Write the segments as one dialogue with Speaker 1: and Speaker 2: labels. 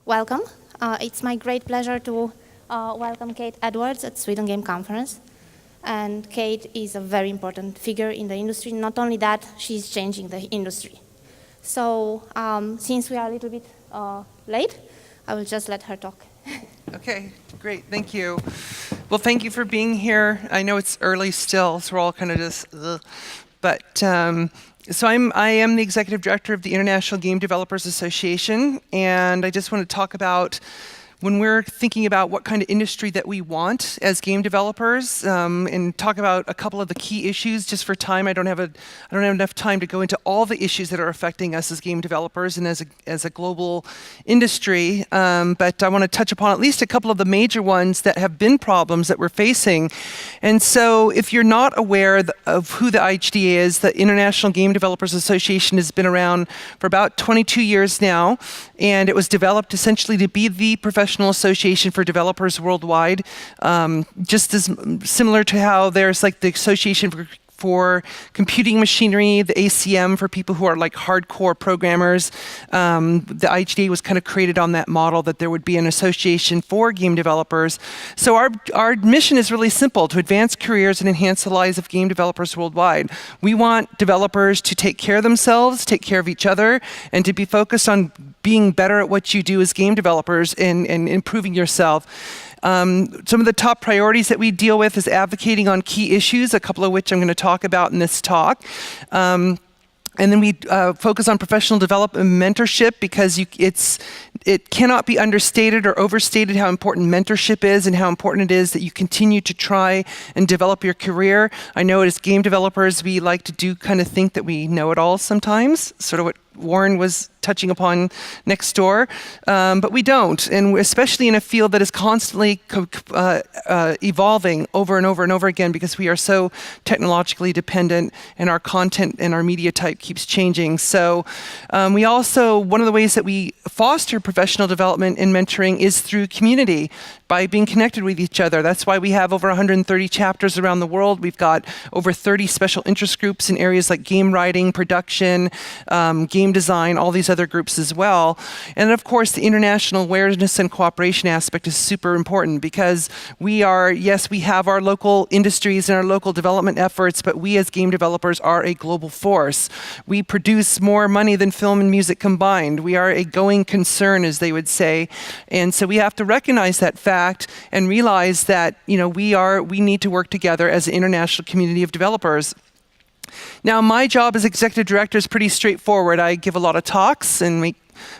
Speaker 1: Welcome. It's my great pleasure to welcome Kate Edwards at Sweden Game Conference. And Kate is a very important figure in the industry. Not only that, she's changing the industry. So since we are a little bit late, I will just let her talk.
Speaker 2: Okay, great, thank you. Well, thank you for being here. I know it's early still, so we're all kind of just, but so I am the executive director of the International Game Developers Association, and I just want to talk about when we're thinking about what kind of industry that we want as game developers, and talk about a couple of the key issues. Just for time, I don't have enough time to go into all the issues that are affecting us as game developers and as a global industry. But I want to touch upon at least a couple of the major ones that have been problems that we're facing. And so, if you're not aware of who the IGDA is, the International Game Developers Association has been around for about 22 years now, and it was developed essentially to be the professional association for developers worldwide, just as similar to how there's like the Association for Computing Machinery, the ACM for people who are like hardcore programmers. The IGDA was kind of created on that model that there would be an association for game developers. So our mission is really simple: to advance careers and enhance the lives of game developers worldwide. We want developers to take care of themselves, take care of each other, and to be focused on being better at what you do as game developers and improving yourself. Some of the top priorities that we deal with is advocating on key issues, a couple of which I'm going to talk about in this talk. And then we focus on professional development and mentorship, because it cannot be understated or overstated how important mentorship is and how important it is that you continue to try and develop your career. I know as game developers, we like to kind of think that we know it all sometimes, sort of what Warren was touching upon next door, but we don't, and especially in a field that is constantly evolving over and over and over again, because we are so technologically dependent and our content and our media type keeps changing. So we also, one of the ways that we foster professional development and mentoring is through community, by being connected with each other. That's why we have over 130 chapters around the world. We've got over 30 special interest groups in areas like game writing, production, game design, all these other groups as well. And of course, the international awareness and cooperation aspect is super important, because we have our local industries and our local development efforts, but we as game developers are a global force. We produce more money than film and music combined. We are a going concern, as they would say. And so we have to recognize that fact and realize that, you know, we need to work together as an international community of developers. Now, my job as executive director is pretty straightforward. I give a lot of talks and make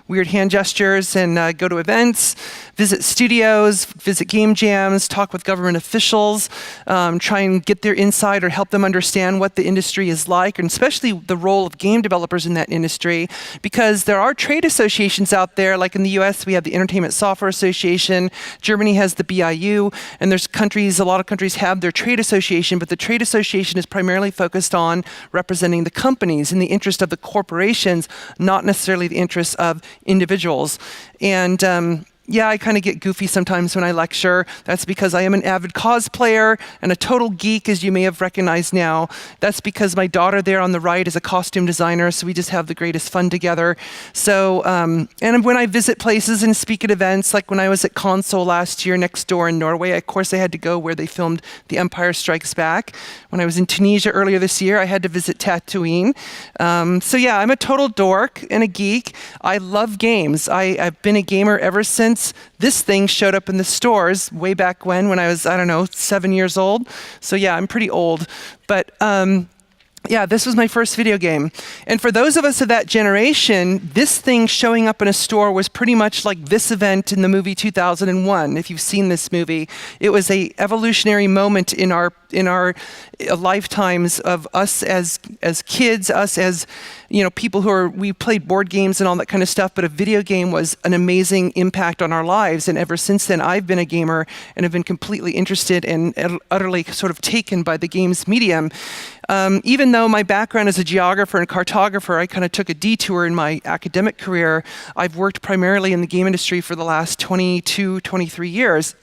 Speaker 2: weird hand gestures and go to events, visit studios, visit game jams, talk with government officials, try and get their insight or help them understand what the industry is like, and especially the role of game developers in that industry, because there are trade associations out there. Like in the US, we have the Entertainment Software Association, Germany has the BIU, and there's a lot of countries have their trade association, but the trade association is primarily focused on representing the companies in the interest of the corporations, not necessarily the interests of individuals. And yeah, I kind of get goofy sometimes when I lecture. That's because I am an avid cosplayer and a total geek, as you may have recognized now. That's because my daughter there on the right is a costume designer, so we just have the greatest fun together. So, and when I visit places and speak at events, like when I was at Console last year next door in Norway, of course I had to go where they filmed The Empire Strikes Back. When I was in Tunisia earlier this year, I had to visit Tatooine. So yeah, I'm a total dork and a geek. I love games. I've been a gamer ever since this thing showed up in the stores way back when I was, I don't know, 7 years old. So yeah, I'm pretty old. But yeah, this was my first video game. And for those of us of that generation, this thing showing up in a store was pretty much like this event in the movie 2001. If you've seen this movie, it was a evolutionary moment in our lifetimes of us as kids, us as, you know, people we played board games and all that kind of stuff, but a video game was an amazing impact on our lives. And ever since then, I've been a gamer and have been completely interested and utterly sort of taken by the games medium. Even though my background as a geographer and cartographer, I kind of took a detour in my academic career. I've worked primarily in the game industry for the last 22, 23 years.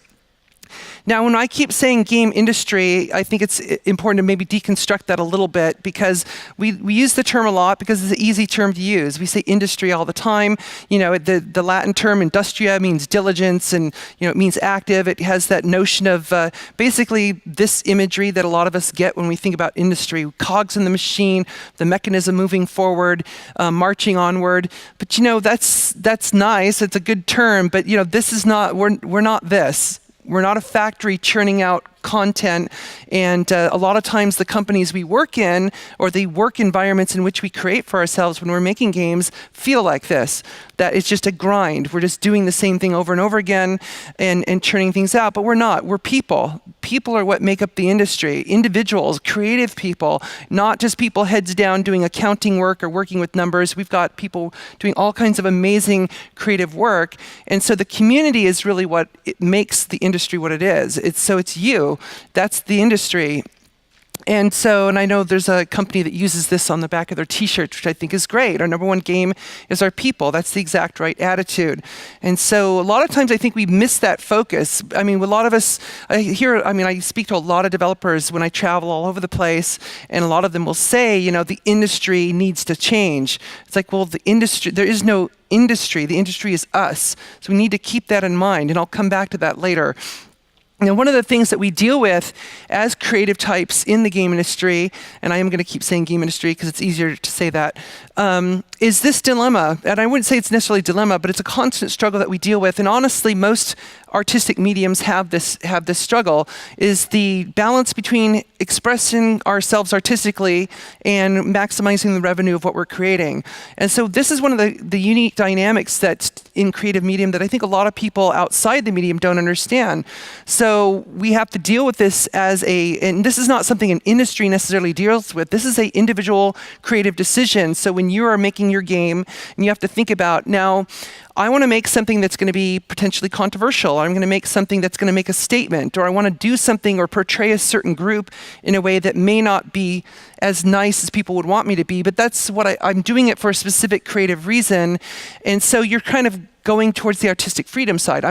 Speaker 2: Now, when I keep saying game industry, I think it's important to maybe deconstruct that a little bit, because we use the term a lot because it's an easy term to use. We say industry all the time. You know, the Latin term industria means diligence, and it means active. It has that notion of basically this imagery that a lot of us get when we think about industry: cogs in the machine, the mechanism moving forward, marching onward. But that's nice. It's a good term. But this is not. We're not this. We're not a factory churning out content, and a lot of times the companies we work in, or the work environments in which we create for ourselves when we're making games, feel like this, that it's just a grind. We're just doing the same thing over and over again and churning things out, but we're not. We're people. People are what make up the industry. Individuals, creative people, not just people heads down doing accounting work or working with numbers. We've got people doing all kinds of amazing creative work, and so the community is really what it makes the industry what it is. It's you. That's the industry. And I know there's a company that uses this on the back of their t-shirts, which I think is great. Our number one game is our people. That's the exact right attitude. And so a lot of times I think we miss that focus. I mean, a lot of us, I speak to a lot of developers when I travel all over the place, and a lot of them will say, the industry needs to change. It's like, well, the industry, there is no industry. The industry is us. So we need to keep that in mind, and I'll come back to that later. Now, one of the things that we deal with as creative types in the game industry, and I am going to keep saying game industry because it's easier to say that, is this dilemma. And I wouldn't say it's necessarily a dilemma, but it's a constant struggle that we deal with. And honestly, most artistic mediums have this struggle, is the balance between expressing ourselves artistically and maximizing the revenue of what we're creating. And so this is one of the unique dynamics that's in creative medium that I think a lot of people outside the medium don't understand. So we have to deal with this and this is not something an industry necessarily deals with. This is an individual creative decision. So when you are making your game, and you have to think about, now, I want to make something that's going to be potentially controversial. I'm going to make something that's going to make a statement, or I want to do something or portray a certain group in a way that may not be as nice as people would want me to be, but that's what I'm doing it for a specific creative reason. And so you're kind of going towards the artistic freedom side.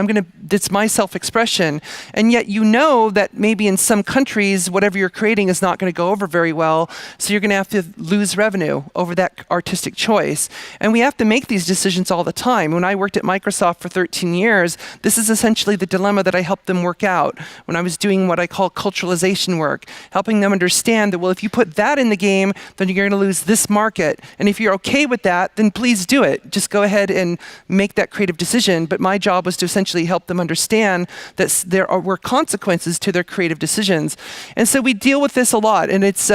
Speaker 2: It's my self-expression. And yet that maybe in some countries, whatever you're creating is not going to go over very well. So you're going to have to lose revenue over that artistic choice. And we have to make these decisions all the time. When I worked at Microsoft for 13 years, this is essentially the dilemma that I helped them work out when I was doing what I call culturalization work, helping them understand that, well, if you put that in the game, then you're going to lose this market. And if you're okay with that, then please do it. Just go ahead and make that creative decision. But my job was to essentially help them understand that there were consequences to their creative decisions. And so we deal with this a lot. And it's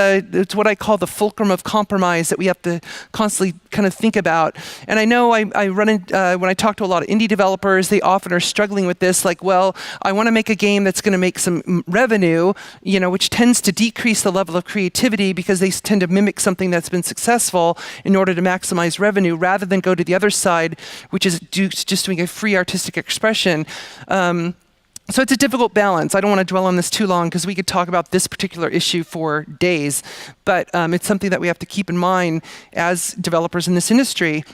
Speaker 2: what I call the fulcrum of compromise that we have to constantly kind of think about. And I know I run in, when I talk to a lot of indie developers, they often are struggling with this, like, well, I want to make a game that's going to make some revenue, which tends to decrease the level of creativity because they tend to mimic something that's been successful in order to maximize revenue, rather than go to the other side, which is just doing a free artistic expression. So it's a difficult balance. I don't want to dwell on this too long because we could talk about this particular issue for days, but it's something that we have to keep in mind as developers in this industry.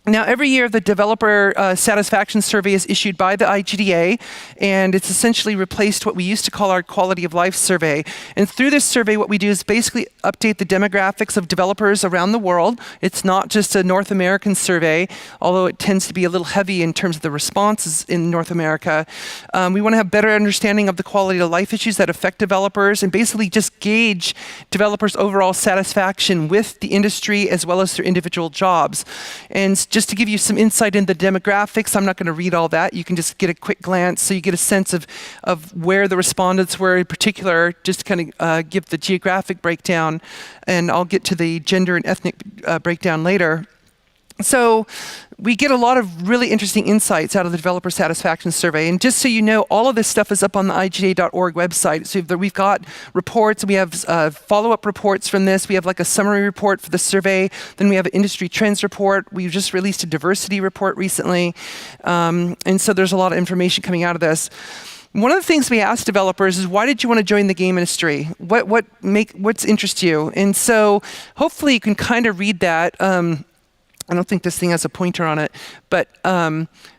Speaker 2: Now, every year, the developer satisfaction survey is issued by the IGDA, and it's essentially replaced what we used to call our quality of life survey. And through this survey, what we do is basically update the demographics of developers around the world. It's not just a North American survey, although it tends to be a little heavy in terms of the responses in North America. We want to have better understanding of the quality of life issues that affect developers, and basically just gauge developers' overall satisfaction with the industry as well as their individual jobs. And just to give you some insight into the demographics, I'm not going to read all that. You can just get a quick glance so you get a sense of where the respondents were in particular, just to kind of give the geographic breakdown, and I'll get to the gender and ethnic breakdown later. So we get a lot of really interesting insights out of the developer satisfaction survey. And just so you know, all of this stuff is up on the IGDA.org website. So we've got reports, we have follow-up reports from this. We have like a summary report for the survey. Then we have an industry trends report. We've just released a diversity report recently. And so there's a lot of information coming out of this. One of the things we ask developers is, why did you want to join the game industry? What's interest you? And so hopefully you can kind of read that. I don't think this thing has a pointer on it, but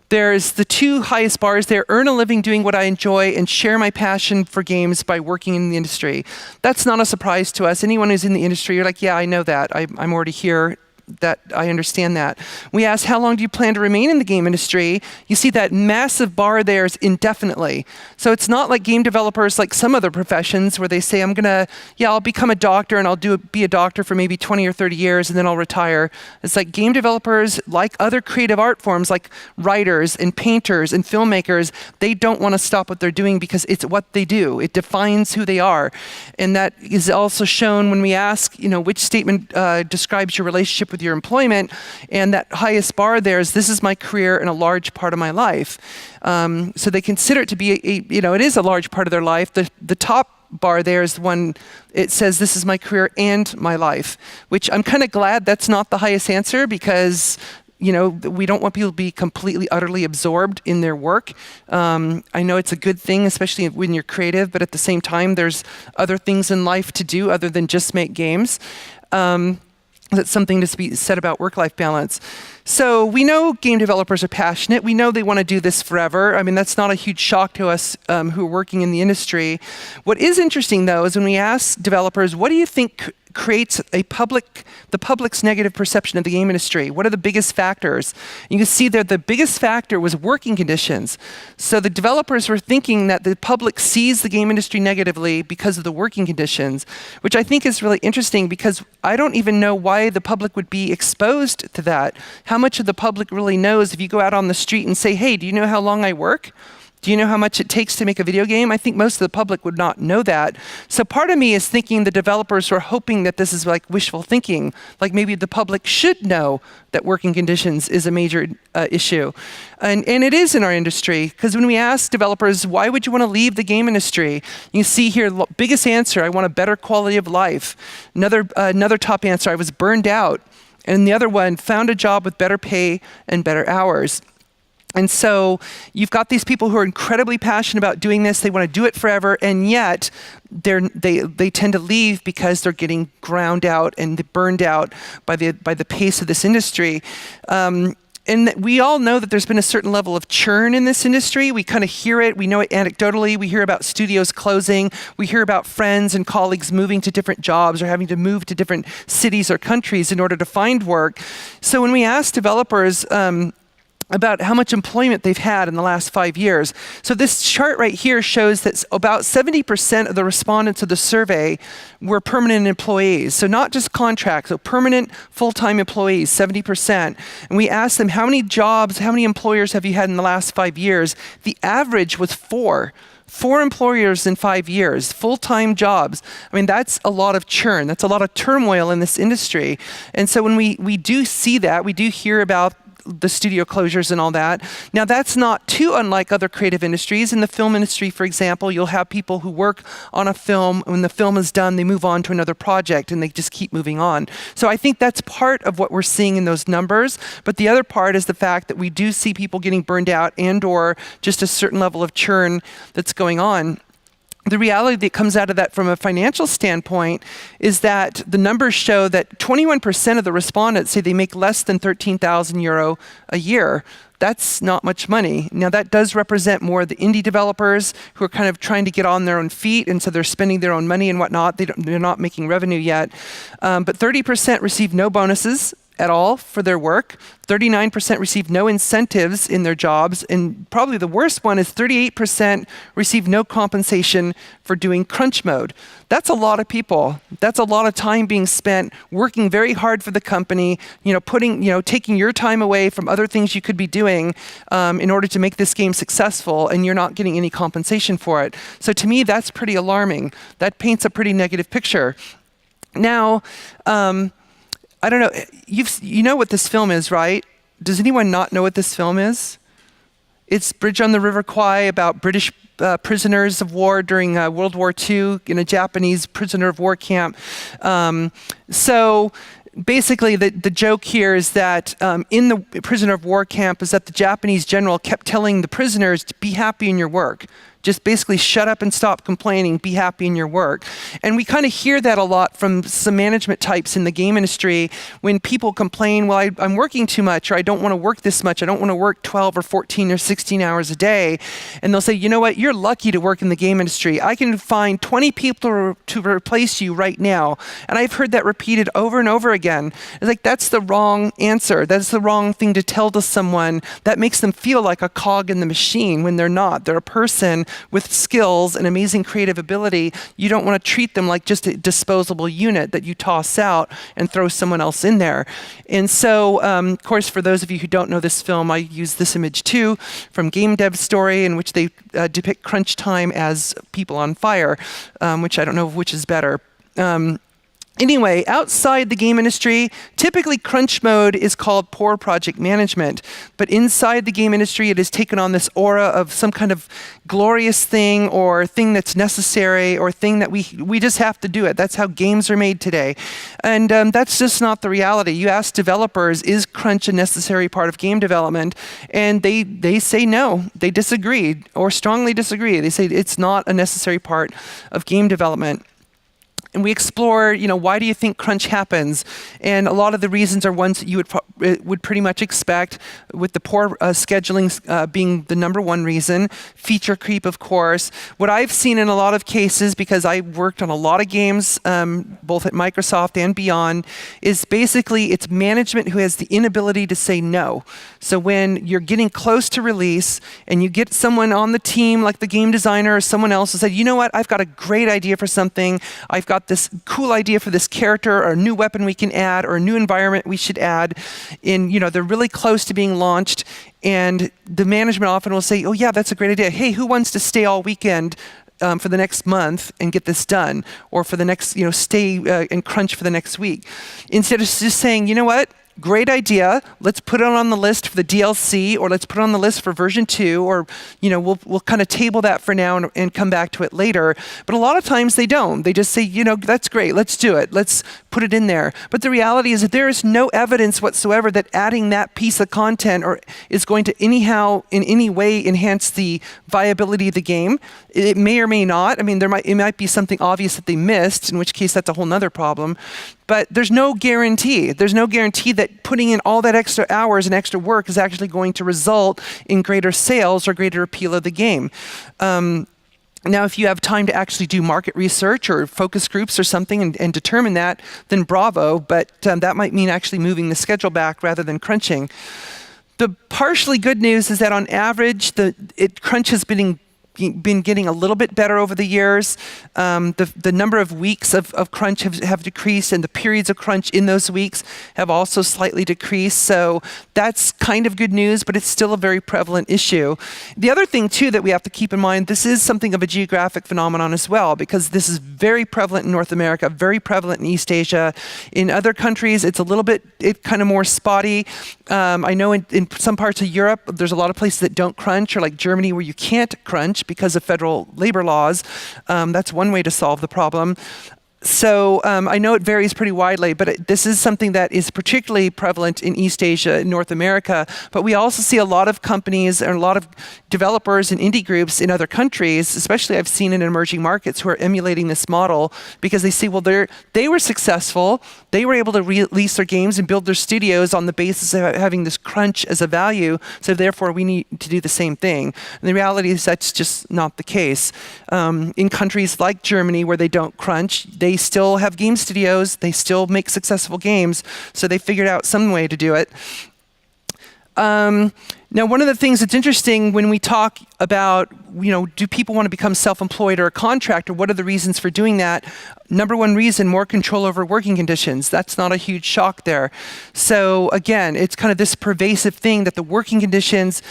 Speaker 2: There's the two highest bars there: earn a living doing what I enjoy and share my passion for games by working in the industry. That's not a surprise to us. Anyone who's in the industry, you're like, yeah, I know that. I'm already here. That I understand that. We asked, how long do you plan to remain in the game industry? You see that massive bar there is indefinitely. So it's not like game developers like some other professions where they say, I'll become a doctor and I'll be a doctor for maybe 20 or 30 years and then I'll retire. It's like game developers, like other creative art forms, like writers and painters and filmmakers, they don't want to stop what they're doing because it's what they do. It defines who they are. And that is also shown when we ask, which statement describes your relationship with your employment, and that highest bar there is, this is my career and a large part of my life. So they consider it to be it is a large part of their life. The top bar there is the one, it says, this is my career and my life, which I'm kind of glad that's not the highest answer, because we don't want people to be completely, utterly absorbed in their work. I know it's a good thing, especially when you're creative, but at the same time, there's other things in life to do other than just make games. That's something to be said about work-life balance. So we know game developers are passionate. We know they want to do this forever. I mean, that's not a huge shock to us who are working in the industry. What is interesting, though, is when we ask developers, what do you think creates the public's negative perception of the game industry? What are the biggest factors? You can see that the biggest factor was working conditions. So the developers were thinking that the public sees the game industry negatively because of the working conditions, which I think is really interesting, because I don't even know why the public would be exposed to that. How much of the public really knows if you go out on the street and say, hey, do you know how long I work? Do you know how much it takes to make a video game? I think most of the public would not know that. So part of me is thinking the developers are hoping that this is like wishful thinking, like maybe the public should know that working conditions is a major issue. And it is in our industry, because when we ask developers, why would you want to leave the game industry? You see here, biggest answer, I want a better quality of life. Another top answer, I was burned out. And the other one, found a job with better pay and better hours. And so you've got these people who are incredibly passionate about doing this. They want to do it forever, and yet they tend to leave because they're getting ground out and burned out by the pace of this industry. And we all know that there's been a certain level of churn in this industry. We kind of hear it. We know it anecdotally. We hear about studios closing. We hear about friends and colleagues moving to different jobs or having to move to different cities or countries in order to find work. So when we ask developers about how much employment they've had in the last 5 years. So this chart right here shows that about 70% of the respondents of the survey were permanent employees. So not just contracts, so permanent full-time employees, 70%. And we asked them, how many jobs, how many employers have you had in the last 5 years? The average was 4. 4 employers in 5 years, full-time jobs. I mean, that's a lot of churn. That's a lot of turmoil in this industry. And so when we do see that, we do hear about the studio closures and all that. Now, that's not too unlike other creative industries. In the film industry, for example, you'll have people who work on a film. When the film is done, they move on to another project and they just keep moving on. So I think that's part of what we're seeing in those numbers. But the other part is the fact that we do see people getting burned out and or just a certain level of churn that's going on. The reality that comes out of that from a financial standpoint is that the numbers show that 21% of the respondents say they make less than €13,000 a year. That's not much money. Now, that does represent more the indie developers who are kind of trying to get on their own feet, and so they're spending their own money and whatnot. They're not making revenue yet. But 30% receive no bonuses at all for their work. 39% receive no incentives in their jobs, and probably the worst one is 38% receive no compensation for doing crunch mode. That's a lot of people. That's a lot of time being spent working very hard for the company, taking your time away from other things you could be doing in order to make this game successful, and you're not getting any compensation for it. So to me, that's pretty alarming. That paints a pretty negative picture. Now, I don't know, you know what this film is, right? Does anyone not know what this film is? It's Bridge on the River Kwai, about British prisoners of war during World War II in a Japanese prisoner of war camp. So basically, the joke here is that in the prisoner of war camp is that the Japanese general kept telling the prisoners to be happy in your work. Just basically shut up and stop complaining, be happy in your work. And we kind of hear that a lot from some management types in the game industry when people complain, well, I'm working too much, or I don't want to work this much. I don't want to work 12 or 14 or 16 hours a day. And they'll say, you know what, you're lucky to work in the game industry. I can find 20 people to replace you right now. And I've heard that repeated over and over again. It's like, that's the wrong answer. That's the wrong thing to tell to someone. That makes them feel like a cog in the machine when they're not. They're a person with skills and amazing creative ability. You don't want to treat them like just a disposable unit that you toss out and throw someone else in there. And so, of course, for those of you who don't know this film, I use this image too from Game Dev Story, in which they depict crunch time as people on fire, which I don't know which is better. Anyway, outside the game industry, typically crunch mode is called poor project management. But inside the game industry, it has taken on this aura of some kind of glorious thing or thing that's necessary or thing that we just have to do it. That's how games are made today. And that's just not the reality. You ask developers, is crunch a necessary part of game development? And they say no. They disagree or strongly disagree. They say it's not a necessary part of game development. And we explore, why do you think crunch happens? And a lot of the reasons are ones that you would pretty much expect, with the poor scheduling being the number one reason. Feature creep, of course. What I've seen in a lot of cases, because I worked on a lot of games, both at Microsoft and beyond, is basically it's management who has the inability to say no. So when you're getting close to release and you get someone on the team, like the game designer or someone else, who said, you know what, I've got a great idea for something. I've got this cool idea for this character or a new weapon we can add or a new environment we should add. They're really close to being launched, and the management often will say, oh yeah, that's a great idea. Hey, who wants to stay all weekend for the next month and get this done? Or for the next, stay and crunch for the next week. Instead of just saying, you know what? Great idea. Let's put it on the list for the DLC, or let's put it on the list for version 2, or we'll kind of table that for now and come back to it later. But a lot of times they don't. They just say, that's great. Let's do it. Let's put it in there. But the reality is that there is no evidence whatsoever that adding that piece of content is going to anyhow in any way enhance the viability of the game. It may or may not. I mean, it might be something obvious that they missed, in which case that's a whole nother problem. But there's no guarantee. There's no guarantee that putting in all that extra hours and extra work is actually going to result in greater sales or greater appeal of the game. Now, if you have time to actually do market research or focus groups or something and determine that, then bravo. But that might mean actually moving the schedule back rather than crunching. The partially good news is that on average, crunch has been getting a little bit better over the years. The number of weeks of crunch have decreased, and the periods of crunch in those weeks have also slightly decreased. So that's kind of good news, but it's still a very prevalent issue. The other thing, too, that we have to keep in mind, this is something of a geographic phenomenon as well, because this is very prevalent in North America, very prevalent in East Asia. In other countries, it's kind of more spotty. I know in some parts of Europe, there's a lot of places that don't crunch, or like Germany, where you can't crunch because of federal labor laws. That's one way to solve the problem. So I know it varies pretty widely, but this is something that is particularly prevalent in East Asia and North America. But we also see a lot of companies and a lot of developers and indie groups in other countries, especially I've seen in emerging markets, who are emulating this model because they see, well, they were successful. They were able to release their games and build their studios on the basis of having this crunch as a value. So therefore, we need to do the same thing. And the reality is that's just not the case. In countries like Germany, where they don't crunch, they still have game studios. They still make successful games. So they figured out some way to do it. Now, one of the things that's interesting when we talk about, do people want to become self-employed or a contractor? What are the reasons for doing that? Number one reason, more control over working conditions. That's not a huge shock there. So again, it's kind of this pervasive thing that the working conditions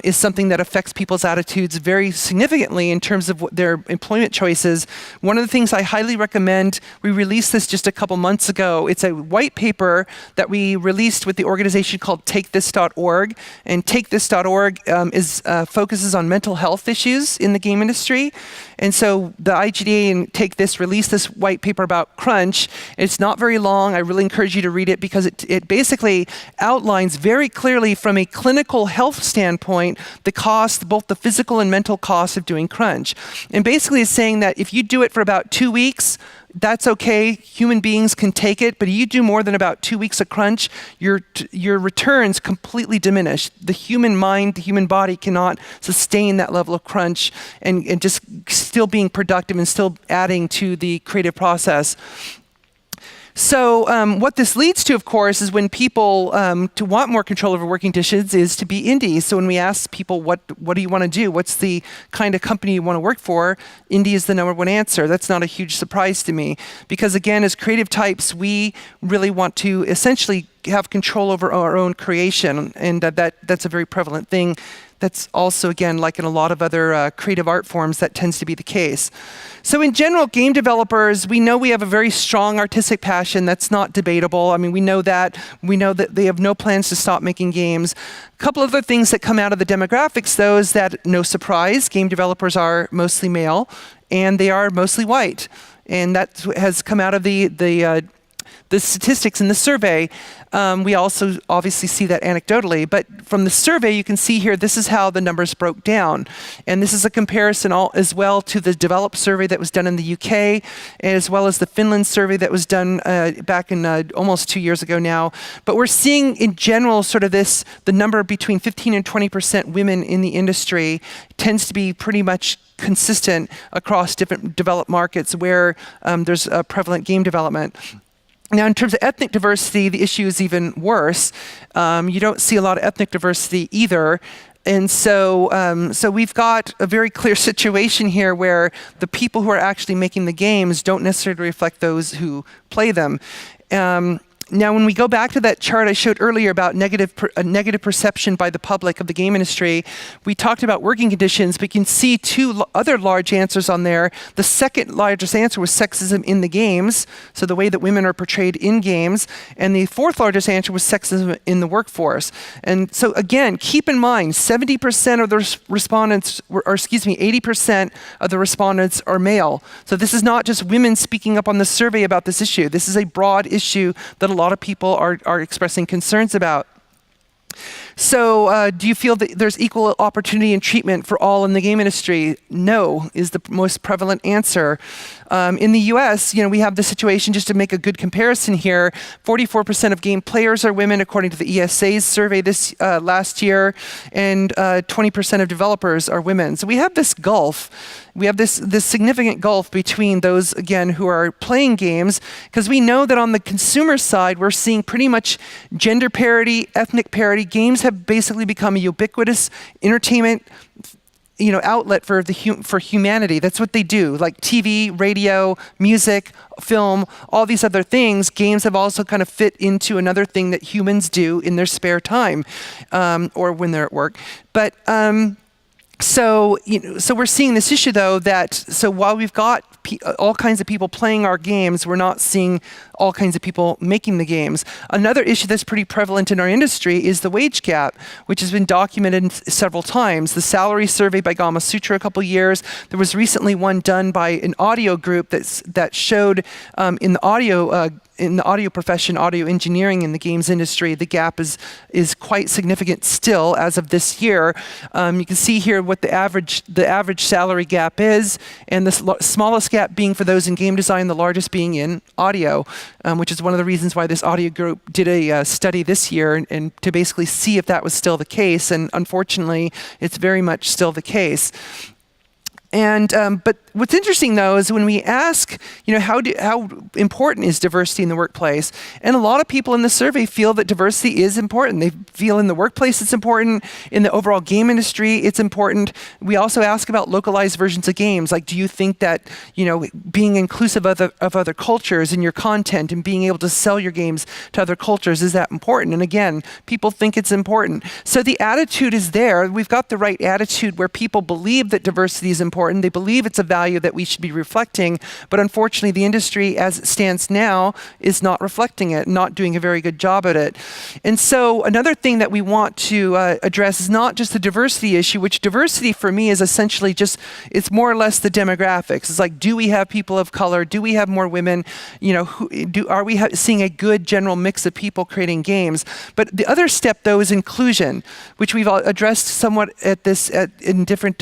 Speaker 2: is something that affects people's attitudes very significantly in terms of their employment choices. One of the things I highly recommend, we released this just a couple months ago. It's a white paper that we released with the organization called TakeThis.org. And TakeThis.org focuses on mental health issues in the game industry. And so the IGDA and Take This released this white paper about crunch. It's not very long. I really encourage you to read it because it basically outlines very clearly from a clinical health standpoint standpoint, the cost, both the physical and mental cost of doing crunch. And basically it's saying that if you do it for about 2 weeks, that's okay. Human beings can take it, but if you do more than about 2 weeks of crunch, your returns completely diminish. The human mind, the human body cannot sustain that level of crunch and just still being productive and still adding to the creative process. So what this leads to, of course, is when people to want more control over working conditions is to be indie. So when we ask people, what do you want to do? What's the kind of company you want to work for? Indie is the #1 answer. That's not a huge surprise to me. Because again, as creative types, we really want to essentially have control over our own creation. And that's a very prevalent thing. That's also, again, like in a lot of other creative art forms, that tends to be the case. So in general, game developers, we know we have a very strong artistic passion. That's not debatable. I mean, we know that. We know that they have no plans to stop making games. A couple other things that come out of the demographics, though, is that, no surprise, game developers are mostly male, and they are mostly white. And that has come out of the statistics in the survey. We also obviously see that anecdotally, but from the survey you can see here, this is how the numbers broke down. And this is a comparison as well to the developed survey that was done in the UK, as well as the Finland survey that was done back in almost 2 years ago now. But we're seeing in general sort of the number between 15 and 20% women in the industry tends to be pretty much consistent across different developed markets where there's prevalent game development. Now, in terms of ethnic diversity, the issue is even worse. You don't see a lot of ethnic diversity either. And so we've got a very clear situation here where the people who are actually making the games don't necessarily reflect those who play them. Now, when we go back to that chart I showed earlier about negative perception by the public of the game industry, we talked about working conditions, but you can see two other large answers on there. The second largest answer was sexism in the games, so the way that women are portrayed in games. And the fourth largest answer was sexism in the workforce. And so again, keep in mind, 70% of the respondents, or 80% of the respondents are male. So this is not just women speaking up on the survey about this issue. This is a broad issue that a lot of people are expressing concerns about. So do you feel that there's equal opportunity and treatment for all in the game industry? No, is the most prevalent answer. In the US, we have the situation, just to make a good comparison here, 44% of game players are women, according to the ESA's survey this last year, and 20% of developers are women. So we have this gulf. We have this significant gulf between those, again, who are playing games, because we know that on the consumer side, we're seeing pretty much gender parity, ethnic parity. Games have basically become a ubiquitous entertainment outlet for humanity. That's what they do. Like TV, radio, music, film, all these other things, games have also kind of fit into another thing that humans do in their spare time, or when they're at work. But so we're seeing this issue, though, so while we've got all kinds of people playing our games, we're not seeing all kinds of people making the games. Another issue that's pretty prevalent in our industry is the wage gap, which has been documented several times. The salary survey by Gama Sutra a couple years. There was recently one done by an audio group that showed in the audio profession, audio engineering in the games industry, the gap is quite significant still as of this year. You can see here what the average salary gap is, and the smallest gap being for those in game design, the largest being in audio, which is one of the reasons why this audio group did a study this year and to basically see if that was still the case. And unfortunately, it's very much still the case. And but what's interesting, though, is when we ask, how important is diversity in the workplace? And a lot of people in the survey feel that diversity is important. They feel in the workplace it's important. In the overall game industry, it's important. We also ask about localized versions of games. Like, do you think that, being inclusive of other cultures in your content and being able to sell your games to other cultures, is that important? And again, people think it's important. So the attitude is there. We've got the right attitude where people believe that diversity is important. They believe it's a value value that we should be reflecting. But unfortunately, the industry as it stands now is not reflecting it, not doing a very good job at it. And so another thing that we want to address is not just the diversity issue, which diversity for me is essentially just, it's more or less the demographics. It's like, do we have people of color? Do we have more women? You know, are we seeing a good general mix of people creating games? But the other step, though, is inclusion, which we've addressed somewhat in different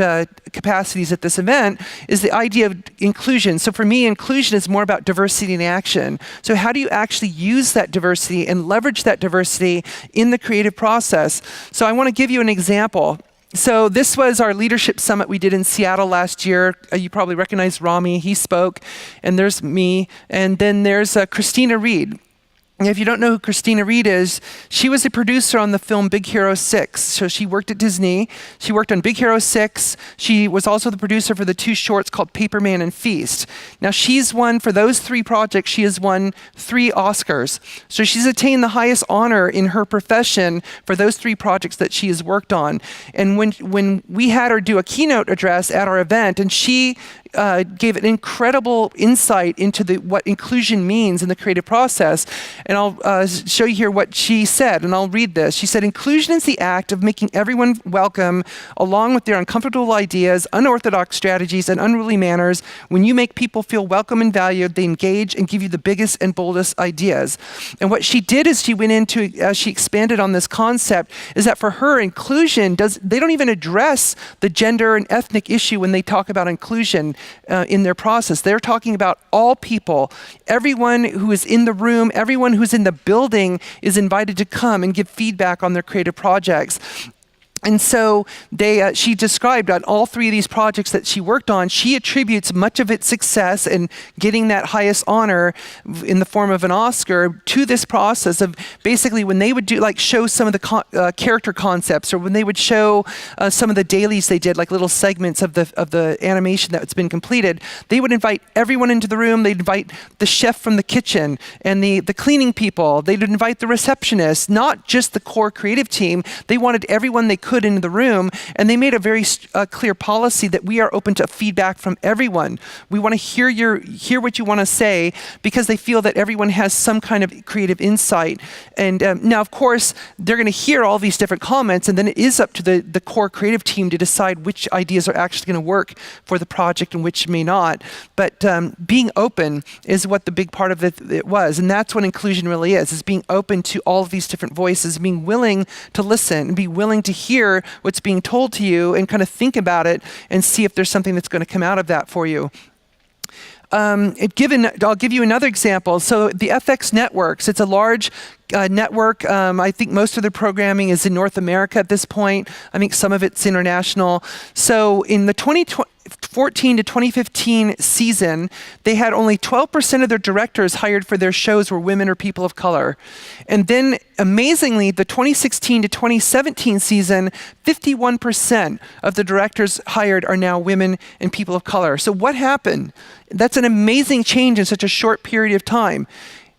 Speaker 2: capacities at this event, is the idea of inclusion. So for me, inclusion is more about diversity in action. So how do you actually use that diversity and leverage that diversity in the creative process? So I want to give you an example. So this was our leadership summit we did in Seattle last year. You probably recognize Rami, he spoke, and there's me, and then there's Christina Reed. If you don't know who Christina Reed is, she was a producer on the film Big Hero 6. So she worked at Disney. She worked on Big Hero 6. She was also the producer for the 2 shorts called Paperman and Feast. Now she's won, for those 3 projects, she has won 3 Oscars. So she's attained the highest honor in her profession for those 3 projects that she has worked on. And when we had her do a keynote address at our event, and she gave an incredible insight into what inclusion means in the creative process. And I'll show you here what she said, and I'll read this. She said, "Inclusion is the act of making everyone welcome, along with their uncomfortable ideas, unorthodox strategies, and unruly manners. When you make people feel welcome and valued, they engage and give you the biggest and boldest ideas." And what she did is she went into, as she expanded on this concept, is that for her, inclusion they don't even address the gender and ethnic issue when they talk about inclusion. In their process. They're talking about all people. Everyone who is in the room, everyone who's in the building is invited to come and give feedback on their creative projects. And so she described on all 3 of these projects that she worked on, she attributes much of its success and getting that highest honor in the form of an Oscar to this process of basically when they would do, like, show some of the character concepts, or when they would show some of the dailies they did, like little segments of the animation that's been completed, they would invite everyone into the room. They'd invite the chef from the kitchen and the cleaning people. They'd invite the receptionist, not just the core creative team. They wanted everyone they could into the room, and they made a very clear policy that we are open to feedback from everyone. We want to hear what you want to say, because they feel that everyone has some kind of creative insight. And now, of course, they're going to hear all these different comments, and then it is up to the core creative team to decide which ideas are actually going to work for the project and which may not. But being open is what the big part of it was, and that's what inclusion really is being open to all of these different voices, being willing to listen and be willing to hear what's being told to you and kind of think about it and see if there's something that's going to come out of that for you. I'll give you another example. So the FX Networks, it's a large network. I think most of the programming is in North America at this point. I think some of it's international. So in the 2014 to 2015 season, they had only 12% of their directors hired for their shows were women or people of color. And then, amazingly, the 2016 to 2017 season, 51% of the directors hired are now women and people of color. So what happened? That's an amazing change in such a short period of time.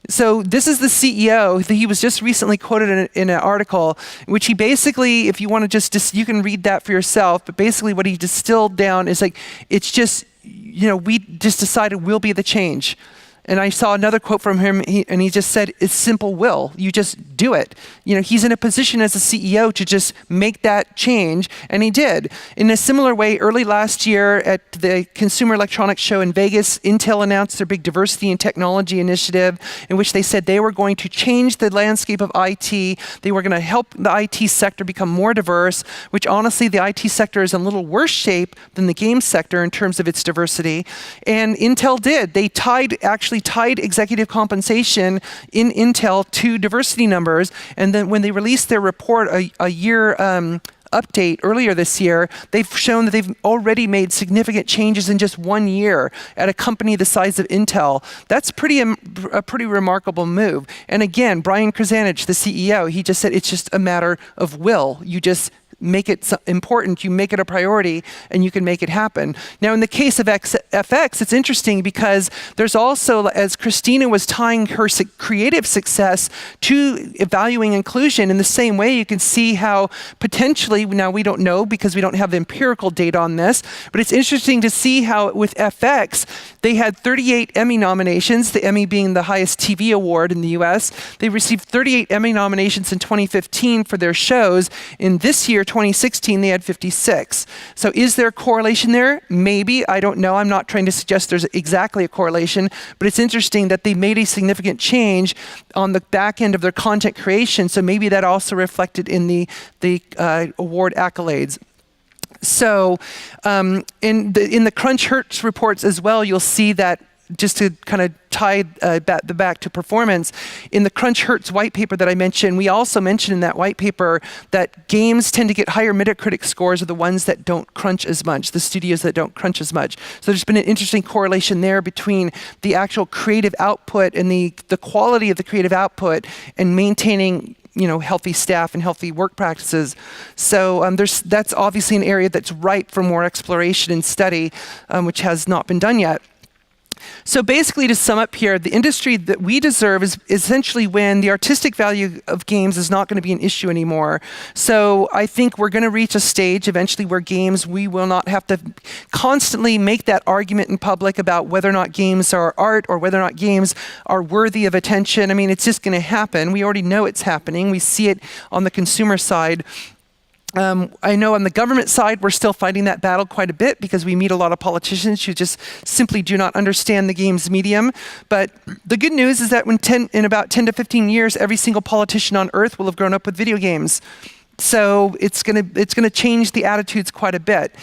Speaker 2: So this is the CEO. He was just recently quoted in an article in which he basically, if you want to you can read that for yourself, but basically what he distilled down is like, it's just, we just decided we'll be the change. And I saw another quote from him, and he just said, it's simple will. You just do it. He's in a position as a CEO to just make that change, and he did. In a similar way, early last year at the Consumer Electronics Show in Vegas, Intel announced their big diversity and technology initiative in which they said they were going to change the landscape of IT. They were going to help the IT sector become more diverse, which honestly, the IT sector is in a little worse shape than the game sector in terms of its diversity. And Intel did. They tied executive compensation in Intel to diversity numbers. And then when they released their report a year update earlier this year, they've shown that they've already made significant changes in just 1 year at a company the size of Intel. That's a pretty remarkable move. And again, Brian Krzanich, the CEO, he just said it's just a matter of will. You just make it important, you make it a priority, and you can make it happen. Now, in the case of FX, it's interesting because there's also, as Christina was tying her creative success to evaluating inclusion, in the same way you can see how potentially, now we don't know because we don't have the empirical data on this, but it's interesting to see how with FX, they had 38 Emmy nominations, the Emmy being the highest TV award in the US. They received 38 Emmy nominations in 2015 for their shows. In this year, 2016, they had 56. So is there a correlation there? Maybe, I don't know. I'm not trying to suggest there's exactly a correlation, but it's interesting that they made a significant change on the back end of their content creation. So maybe that also reflected in the award accolades. So in the Crunch Hertz reports as well, you'll see that, just to kind of tie the back to performance, in the Crunch Hertz white paper that I mentioned, we also mentioned in that white paper that games tend to get higher Metacritic scores are the ones that don't crunch as much, the studios that don't crunch as much. So there's been an interesting correlation there between the actual creative output and the quality of the creative output and maintaining healthy staff and healthy work practices. So that's obviously an area that's ripe for more exploration and study, which has not been done yet. So basically, to sum up here, the industry that we deserve is essentially when the artistic value of games is not going to be an issue anymore. So I think we're going to reach a stage eventually where games, we will not have to constantly make that argument in public about whether or not games are art or whether or not games are worthy of attention. I mean, it's just going to happen. We already know it's happening. We see it on the consumer side. I know on the government side, we're still fighting that battle quite a bit because we meet a lot of politicians who just simply do not understand the games medium. But the good news is that in about 10 to 15 years, every single politician on earth will have grown up with video games. So it's gonna change the attitudes quite a bit.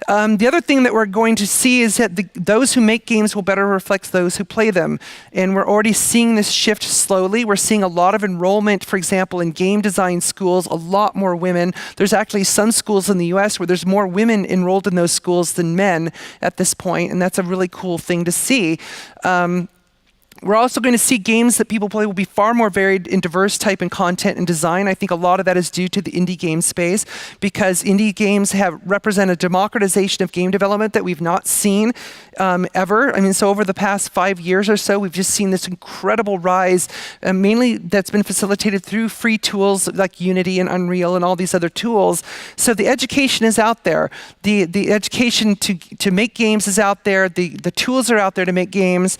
Speaker 2: The other thing that we're going to see is that those who make games will better reflect those who play them. And we're already seeing this shift slowly. We're seeing a lot of enrollment, for example, in game design schools, a lot more women. There's actually some schools in the US where there's more women enrolled in those schools than men at this point, and that's a really cool thing to see. We're also going to see games that people play will be far more varied in diverse type and content and design. I think a lot of that is due to the indie game space because indie games represent a democratization of game development that we've not seen ever. I mean, so over the past 5 years or so, we've just seen this incredible rise, mainly that's been facilitated through free tools like Unity and Unreal and all these other tools. So the education is out there. The education to make games is out there. The tools are out there to make games.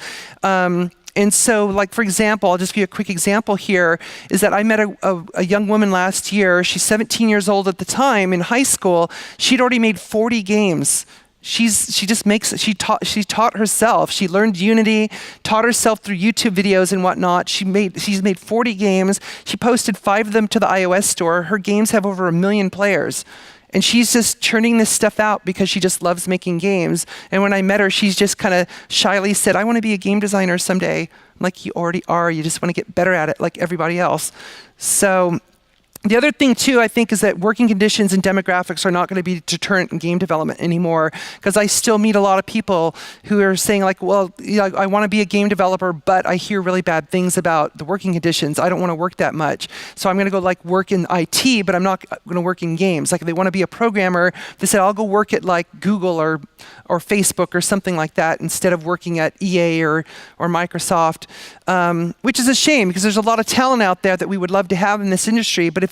Speaker 2: And so, like, for example, I'll just give you a quick example here, is that I met a young woman last year. She's 17 years old at the time in high school. She'd already made 40 games. She taught herself. She learned Unity, taught herself through YouTube videos and whatnot. She's made 40 games. She posted 5 of them to the iOS store. Her games have over 1 million players. And she's just churning this stuff out because she just loves making games. And when I met her, she's just kind of shyly said, I want to be a game designer someday. I'm like, you already are. You just want to get better at it like everybody else. So the other thing, too, I think, is that working conditions and demographics are not going to be a deterrent in game development anymore, because I still meet a lot of people who are saying, like, well, I want to be a game developer, but I hear really bad things about the working conditions. I don't want to work that much. So I'm going to go, like, work in IT, but I'm not going to work in games. Like, if they want to be a programmer, they said, I'll go work at, like, Google or Facebook or something like that instead of working at EA or Microsoft, which is a shame, because there's a lot of talent out there that we would love to have in this industry. But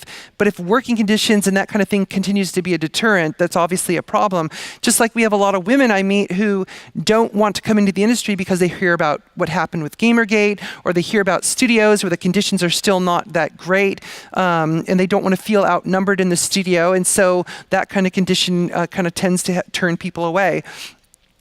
Speaker 2: if working conditions and that kind of thing continues to be a deterrent, that's obviously a problem. Just like we have a lot of women I meet who don't want to come into the industry because they hear about what happened with Gamergate, or they hear about studios where the conditions are still not that great, and they don't want to feel outnumbered in the studio. And so that kind of condition kind of tends to turn people away.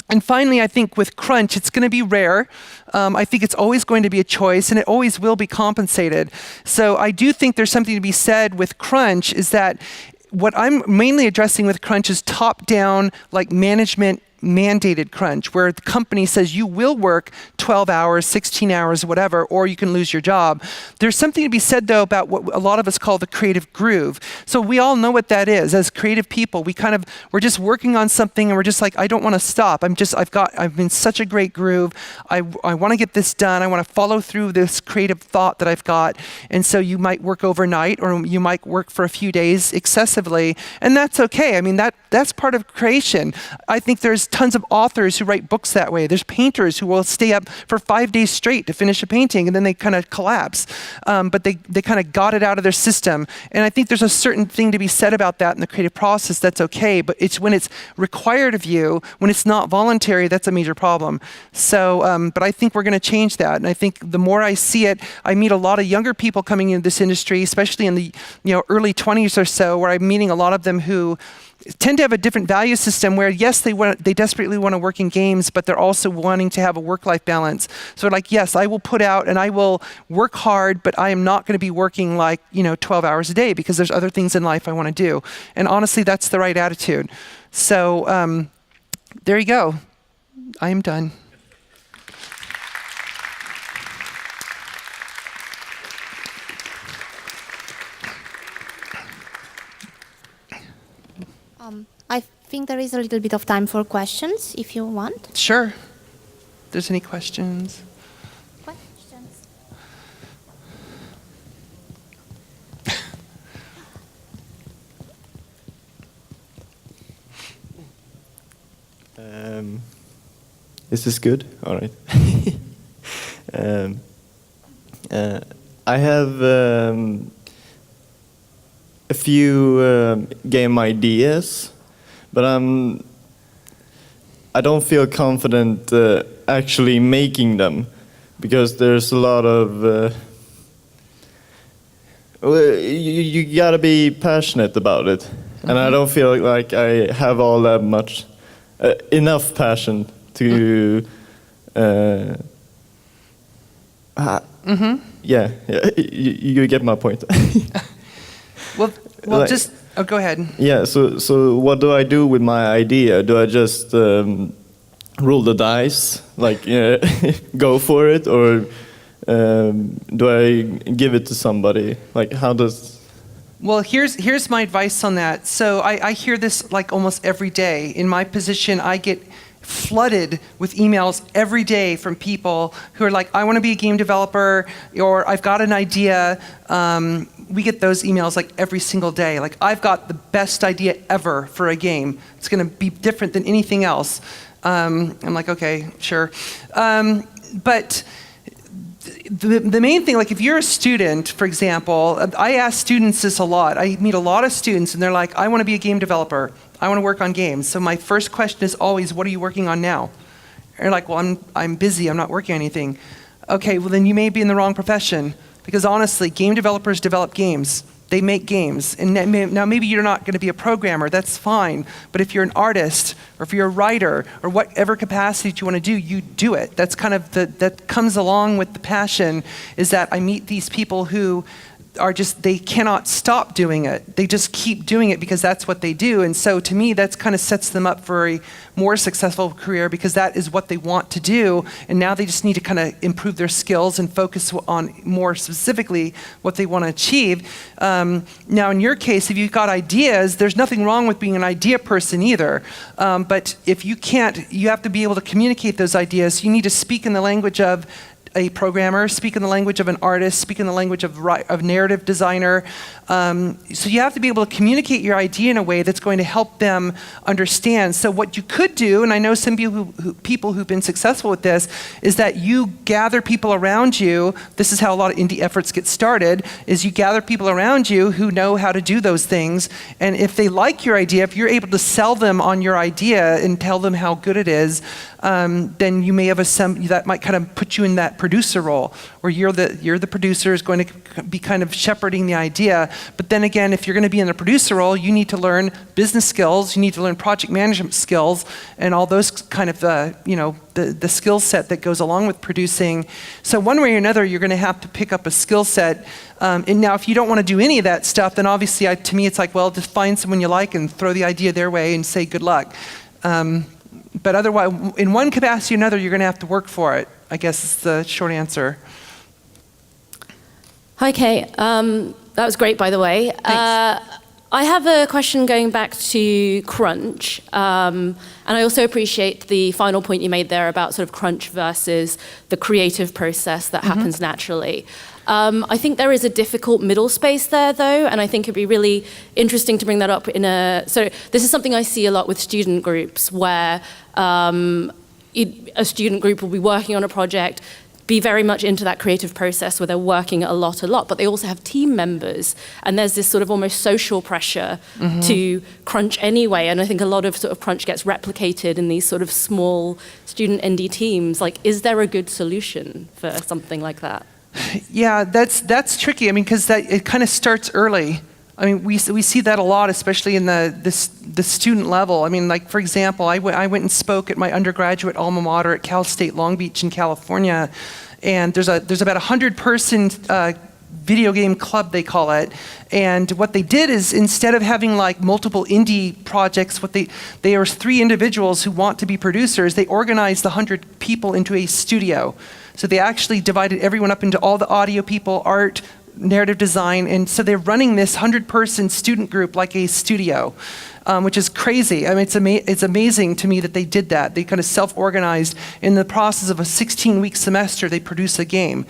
Speaker 2: And finally, I think with crunch, it's going to be rare. I think it's always going to be a choice, and it always will be compensated. So I do think there's something to be said with crunch, is that what I'm mainly addressing with crunch is top-down, like management mandated crunch where the company says you will work 12 hours, 16 hours, whatever, or you can lose your job. There's something to be said though about what a lot of us call the creative groove. So we all know what that is. As creative people, we're just working on something and we're just like, I don't want to stop. I've been such a great groove. I want to get this done. I want to follow through this creative thought that I've got. And so you might work overnight or you might work for a few days excessively, and that's okay. I mean, that's part of creation. I think there's tons of authors who write books that way. There's painters who will stay up for 5 days straight to finish a painting and then they kind of collapse. But they kind of got it out of their system. And I think there's a certain thing to be said about that in the creative process. That's okay. But it's when it's required of you, when it's not voluntary, that's a major problem. So, but I think we're going to change that. And I think the more I see it, I meet a lot of younger people coming into this industry, especially in the early 20s or so, where I'm meeting a lot of them who tend to have a different value system where, yes, they desperately want to work in games, but they're also wanting to have a work-life balance. So like, yes, I will put out and I will work hard, but I am not going to be working 12 hours a day because there's other things in life I want to do. And honestly, that's the right attitude. So there you go. I am done.
Speaker 1: I think there is a little bit of time for questions, if you want.
Speaker 2: Sure. If there's any questions.
Speaker 1: Questions?
Speaker 3: Is this good? All right. I have a few game ideas, but I don't feel confident actually making them because there's a lot of you gotta be passionate about it, and I don't feel like I have all that much enough passion to yeah, you get my point.
Speaker 2: Well, go ahead.
Speaker 3: Yeah, so what do I do with my idea? Do I just roll the dice, go for it, or do I give it to somebody? Like, how does...
Speaker 2: Well, here's my advice on that. So I hear this almost every day. In my position, I get flooded with emails every day from people who are like, I want to be a game developer, or I've got an idea. We get those emails every single day. I've got the best idea ever for a game. It's going to be different than anything else. I'm like, okay, sure. But the main thing, if you're a student, for example, I ask students this a lot. I meet a lot of students and they're like, I want to be a game developer. I want to work on games. So my first question is always, what are you working on now? And they're like, well, I'm busy. I'm not working on anything. Okay, well then you may be in the wrong profession. Because honestly, game developers develop games. They make games. And now maybe you're not going to be a programmer, that's fine. But if you're an artist, or if you're a writer, or whatever capacity you want to do, you do it. That's kind of that comes along with the passion, is that I meet these people who are they cannot stop doing it. They just keep doing it because that's what they do. And so to me, that's kind of sets them up for a more successful career because that is what they want to do. And now they just need to kind of improve their skills and focus on more specifically what they want to achieve. Now in your case, if you've got ideas, there's nothing wrong with being an idea person either. But if you can't, you have to be able to communicate those ideas. You need to speak in the language of a programmer, speak in the language of an artist, speak in the language of narrative designer. So you have to be able to communicate your idea in a way that's going to help them understand. So what you could do, and I know some people who've been successful with this, is that you gather people around you. This is how a lot of indie efforts get started, is you gather people around you who know how to do those things. And if they like your idea, if you're able to sell them on your idea and tell them how good it is, then you may have that might kind of put you in that producer role, where you're the producer is going to be kind of shepherding the idea. But then again, if you're going to be in the producer role, you need to learn business skills, you need to learn project management skills, and all those kind of the skill set that goes along with producing. So one way or another, you're going to have to pick up a skill set. And now, if you don't want to do any of that stuff, then obviously, to me, it's like, well, just find someone you like and throw the idea their way and say good luck. But otherwise, in one capacity or another, you're going to have to work for it, I guess is the short answer.
Speaker 4: Hi, Kate. That was great, by the way.
Speaker 2: Thanks.
Speaker 4: I have a question going back to crunch. And I also appreciate the final point you made there about sort of crunch versus the creative process that happens naturally. I think there is a difficult middle space there, though, and I think it'd be really interesting to bring that up in a... So this is something I see a lot with student groups, where a student group will be working on a project, be very much into that creative process where they're working a lot, but they also have team members, and there's this sort of almost social pressure to crunch anyway, and I think a lot of sort of crunch gets replicated in these sort of small student indie teams. Like, is there a good solution for something like that?
Speaker 2: Yeah, that's tricky. I mean, because it kind of starts early. I mean, we see that a lot, especially in the student level. I mean, like, for example, I went and spoke at my undergraduate alma mater at Cal State Long Beach in California, and there's about 100-person video game club, they call it. And what they did is, instead of having like multiple indie projects, they are 3 individuals who want to be producers. They organized the 100 people into a studio. So they actually divided everyone up into all the audio people, art, narrative design, and so they're running this 100-person student group like a studio, which is crazy. I mean, it's amazing to me that they did that. They kind of self-organized. In the process of a 16-week semester, they produce a game.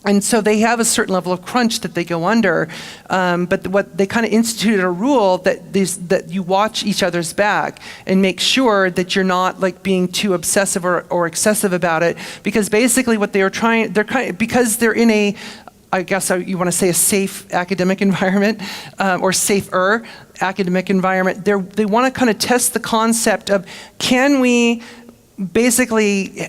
Speaker 2: And so they have a certain level of crunch that they go under, but what they kind of instituted a rule that you watch each other's back and make sure that you're not like being too obsessive or excessive about it, because basically what they are trying, because they're in a, I guess you want to say, a safe academic environment, or safer academic environment, they want to kind of test the concept of, can we basically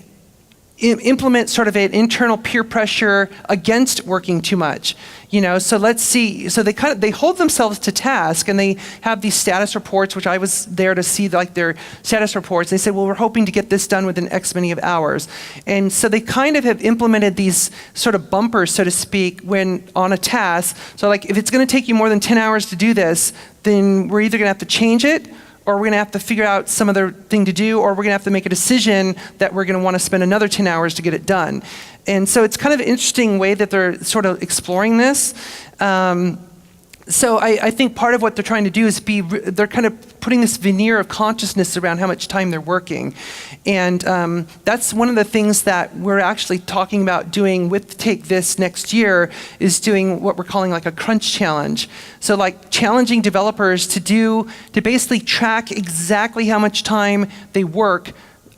Speaker 2: implement sort of an internal peer pressure against working too much, you know? So let's see. So they hold themselves to task, and they have these status reports, which I was there to see, like their status reports. They say, well, we're hoping to get this done within X many of hours. And so they kind of have implemented these sort of bumpers, so to speak, when on a task. So like, if it's going to take you more than 10 hours to do this, then we're either going to have to change it, or we're going to have to figure out some other thing to do, or we're going to have to make a decision that we're going to want to spend another 10 hours to get it done. And so it's kind of an interesting way that they're sort of exploring this. So I think part of what they're trying to do is they're kind of putting this veneer of consciousness around how much time they're working. And that's one of the things that we're actually talking about doing with Take This next year, is doing what we're calling like a crunch challenge. So like challenging developers to basically track exactly how much time they work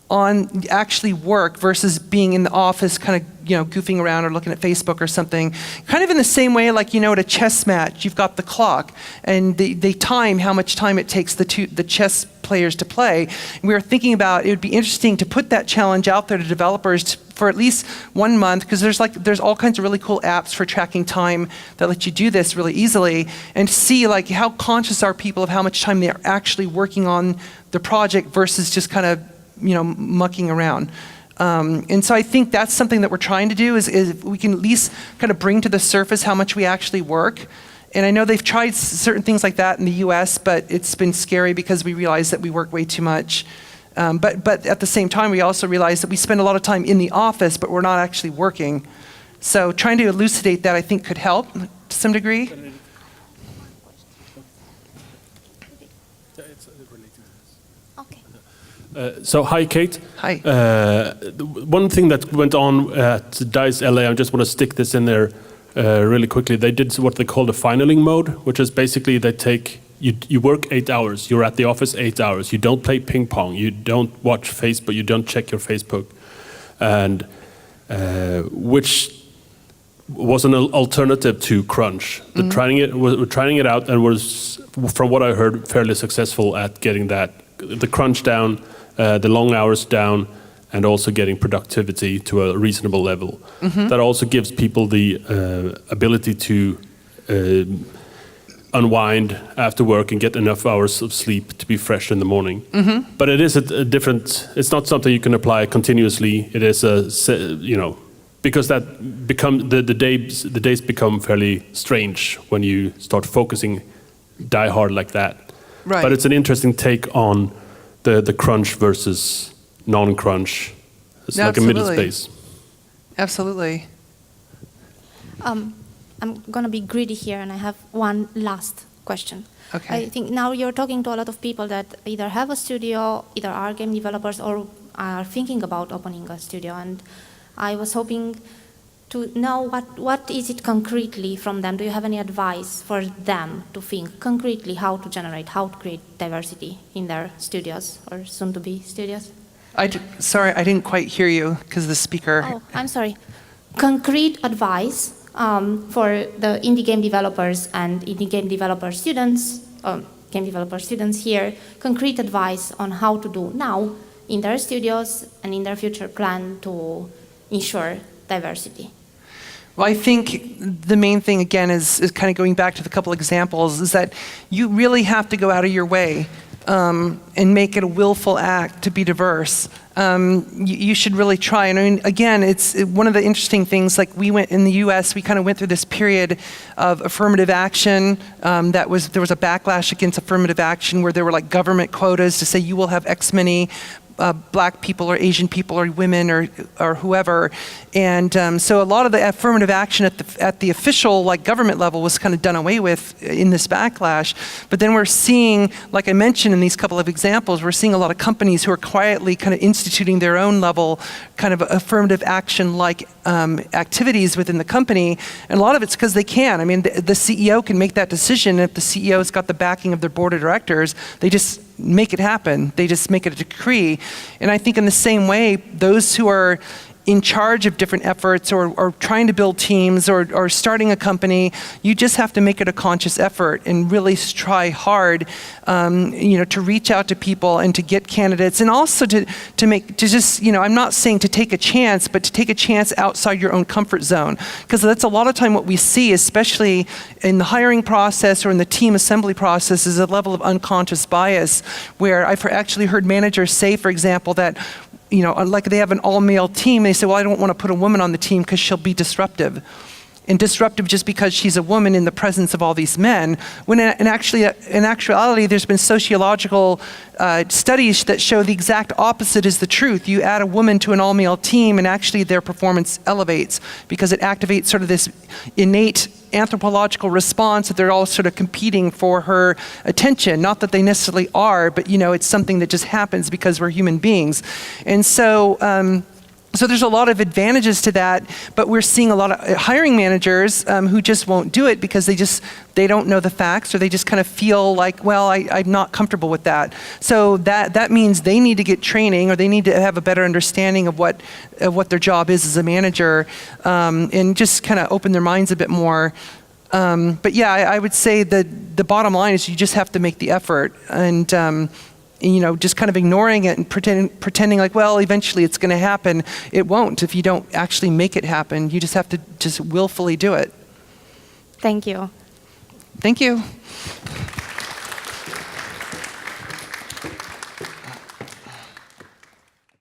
Speaker 2: on actually work versus being in the office kind of, you know, goofing around or looking at Facebook or something. Kind of in the same way, like, you know, at a chess match, you've got the clock, and they time how much time it takes the chess players to play. And we were thinking about, it would be interesting to put that challenge out there to developers for at least 1 month, because there's all kinds of really cool apps for tracking time that let you do this really easily, and see like how conscious are people of how much time they're actually working on the project versus just kind of, you know, mucking around. And so I think that's something that we're trying to do, is we can at least kind of bring to the surface how much we actually work. And I know they've tried certain things like that in the US, but it's been scary because we realize that we work way too much. But at the same time, we also realize that we spend a lot of time in the office, but we're not actually working. So trying to elucidate that, I think, could help to some degree.
Speaker 5: So hi, Kate.
Speaker 2: Hi.
Speaker 5: One thing that went on at DICE LA, I just want to stick this in there really quickly. They did what they call the finaling mode, which is basically they take, you work 8 hours, you're at the office 8 hours, you don't play ping pong, you don't watch Facebook, you don't check your Facebook, and which was an alternative to crunch. We're trying it out, and was, from what I heard, fairly successful at getting the crunch down, the long hours down, and also getting productivity to a reasonable level. That also gives people the ability to unwind after work and get enough hours of sleep to be fresh in the morning. But it is a different, it's not something you can apply continuously. It is because that the days become fairly strange when you start focusing die hard like that.
Speaker 2: Right.
Speaker 5: But it's an interesting take on the crunch versus non-crunch. It's like a middle
Speaker 2: Absolutely.
Speaker 5: space.
Speaker 2: Absolutely.
Speaker 1: I'm going to be greedy here, and I have one last question.
Speaker 2: Okay.
Speaker 1: I think now you're talking to a lot of people that either have a studio, either are game developers, or are thinking about opening a studio. And I was hoping to know what is it concretely from them. Do you have any advice for them to think concretely how to create diversity in their studios or soon-to-be studios?
Speaker 2: Sorry, I didn't quite hear you because the speaker.
Speaker 1: Oh, I'm sorry. Concrete advice for the indie game developers and indie game developer students, game developer students here, concrete advice on how to do now in their studios and in their future plan to ensure diversity.
Speaker 2: Well, I think the main thing, again, is kind of going back to the couple examples, is that you really have to go out of your way and make it a willful act to be diverse. You should really try. And I mean, again, it's one of the interesting things, like in the US, we kind of went through this period of affirmative action. There was a backlash against affirmative action where there were like government quotas to say you will have X many Black people or Asian people or women or whoever, and so a lot of the affirmative action at the official like government level was kind of done away with in this backlash. But then we're seeing, like I mentioned in these couple of examples, we're seeing a lot of companies who are quietly kind of instituting their own level kind of affirmative action like activities within the company, and a lot of it's because they can. I mean, the CEO can make that decision. If the CEO's got the backing of their board of directors, they just make it happen. They just make it a decree. And I think in the same way, those who are in charge of different efforts or trying to build teams or starting a company, you just have to make it a conscious effort and really try hard, to reach out to people and to get candidates, and also to just, I'm not saying to take a chance, but to take a chance outside your own comfort zone. Because that's a lot of time what we see, especially in the hiring process or in the team assembly process, is a level of unconscious bias where I've actually heard managers say, for example, that like they have an all-male team, they say, well, I don't want to put a woman on the team because she'll be disruptive. And disruptive just because she's a woman in the presence of all these men, when in actuality, there's been sociological studies that show the exact opposite is the truth. You add a woman to an all-male team and actually their performance elevates because it activates sort of this innate anthropological response that they're all sort of competing for her attention. Not that they necessarily are, but it's something that just happens because we're human beings. And so, so there's a lot of advantages to that, but we're seeing a lot of hiring managers who just won't do it because they don't know the facts, or they just kind of feel like, well, I'm not comfortable with that. So that means they need to get training, or they need to have a better understanding of what their job is as a manager, and just kind of open their minds a bit more. But yeah, I would say that the bottom line is you just have to make the effort, and just kind of ignoring it and pretending like, well, eventually it's going to happen. It won't if you don't actually make it happen. You just have to willfully do it.
Speaker 1: Thank you.
Speaker 2: Thank you.